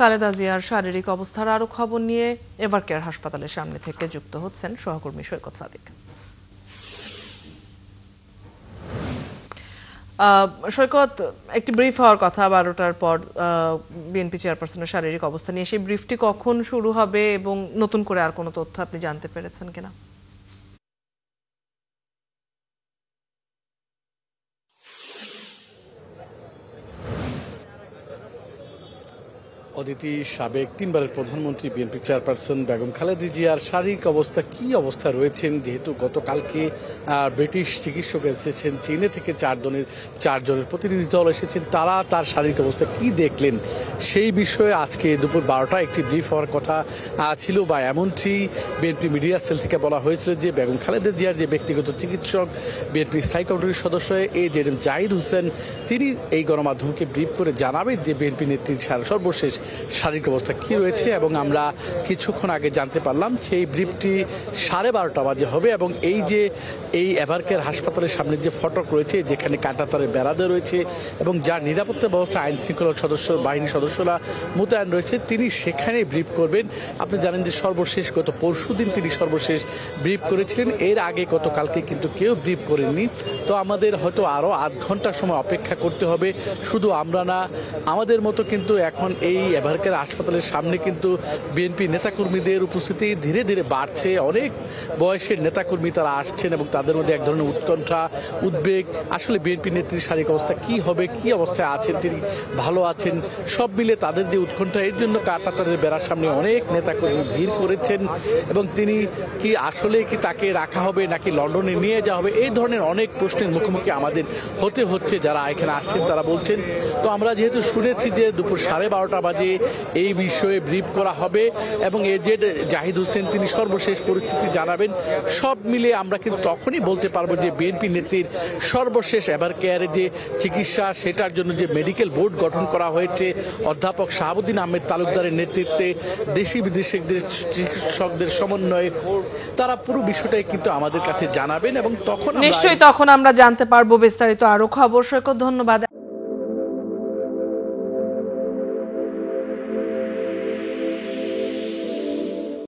খালেদা জিয়ার শারীরিক অবস্থার আরও খবর নিয়ে এভারকেয়ার হাসপাতালের সামনে থেকে যুক্ত হচ্ছেন সহকর্মী সৈকত সাদিক। সৈকত, একটি ব্রিফ হওয়ার কথা 12টার পর বিএনপি চেয়ারপারসনের শারীরিক অবস্থা নিয়ে, সেই ব্রিফটি কখন শুরু হবে এবং নতুন করে আর কোনো তথ্য আপনি জানতে পেরেছেন কিনা? অদিতি, সাবেক 3বারের প্রধানমন্ত্রী বিএনপি চেয়ারপারসন বেগম খালেদা জিয়ার শারীরিক অবস্থা কি অবস্থা রয়েছেন, যেহেতু গতকালকে ব্রিটিশ চিকিৎসক এসেছেন চীনে থেকে চারজনের প্রতিনিধি দল এসেছেন, তারা তার শারীরিক অবস্থা কি দেখলেন সেই বিষয়ে আজকে দুপুর 12টায় একটি ব্রিফ হওয়ার কথা ছিল, বা এমনটি বিএনপি মিডিয়া সেল থেকে বলা হয়েছিল যে বেগম খালেদা জিয়ার যে ব্যক্তিগত চিকিৎসক বিএনপি স্থায়ী কমিটির সদস্য এজেএম জাহিদ হোসেন, তিনি এই গণমাধ্যমকে ব্রিফ করে জানাবেন যে বিএনপি নেত্রীর সর্বশেষ শারীরিক অবস্থা কি রয়েছে। এবং আমরা কিছুক্ষণ আগে জানতে পারলাম সেই ব্রিফটি 12:30 বাজে হবে। এবং এই এভারকেয়ার হাসপাতালের সামনে যে ফটক রয়েছে, যেখানে কাঁটাতারের বেড়া দেওয়া রয়েছে এবং যার নিরাপত্তা ব্যবস্থা আইন শৃঙ্খলা বাহিনীর সদস্যরা মোতায়েন রয়েছে, তিনি সেখানে ব্রিফ করবেন। আপনি জানেন যে সর্বশেষ গত পরশুদিন তিনি সর্বশেষ ব্রিফ করেছিলেন, এর আগে গতকালকে কিন্তু কেউ ব্রিফ করেননি। তো আমাদের হয়তো আরও আধ ঘন্টার সময় অপেক্ষা করতে হবে। শুধু আমরা না, আমাদের মতো কিন্তু এখন এই এভারকেয়ার হাসপাতালের সামনে কিন্তু বিএনপি নেতাকর্মীদের উপস্থিতি ধীরে ধীরে বাড়ছে। অনেক বয়সের নেতাকর্মী তারা আসছেন এবং তাদের মধ্যে এক ধরনের উৎকণ্ঠা, উদ্বেগ, আসলে বিএনপি নেত্রীর শারীরিক অবস্থা কি হবে, কি অবস্থায় আছেন, তিনি ভালো আছেন, সব মিলে তাদের যে উৎকণ্ঠা, এর জন্য কাঁটাতারের বেড়ার সামনে অনেক নেতাকর্মী ভিড় করেছেন। এবং তিনি কি আসলে কি তাকে রাখা হবে নাকি লন্ডনে নিয়ে যাওয়া হবে, এই ধরনের অনেক প্রশ্নের মুখোমুখি আমাদের হতে হচ্ছে যারা এখানে আসছেন তারা বলছেন। তো আমরা যেহেতু শুনেছি যে দুপুর 12:30 বাজে এই বিষয়ে ব্রিফ করা হবে এবং এজেড জাহিদ হোসেন তিনি সর্বশেষ পরিস্থিতি জানাবেন, সব মিলে আমরা কিন্তু তখনই বলতে পারবো যে বিএনপি নেত্রীর সর্বশেষ এভারকেয়ারে যে চিকিৎসা, সেটার জন্য যে মেডিকেল বোর্ড গঠন করা হয়েছে অধ্যাপক শাহাবুদ্দিন আহমেদ তালুকদারের নেতৃত্বে, দেশি বিদেশিদের চিকিৎসকদের সমন্বয়ে, তারা পুরো বিষয়টাই কিন্তু আমাদের কাছে জানাবেন এবং তখন নিশ্চয়ই তখন আমরা জানতে পারবো বিস্তারিত আরো খবর। সৈকত, ধন্যবাদ।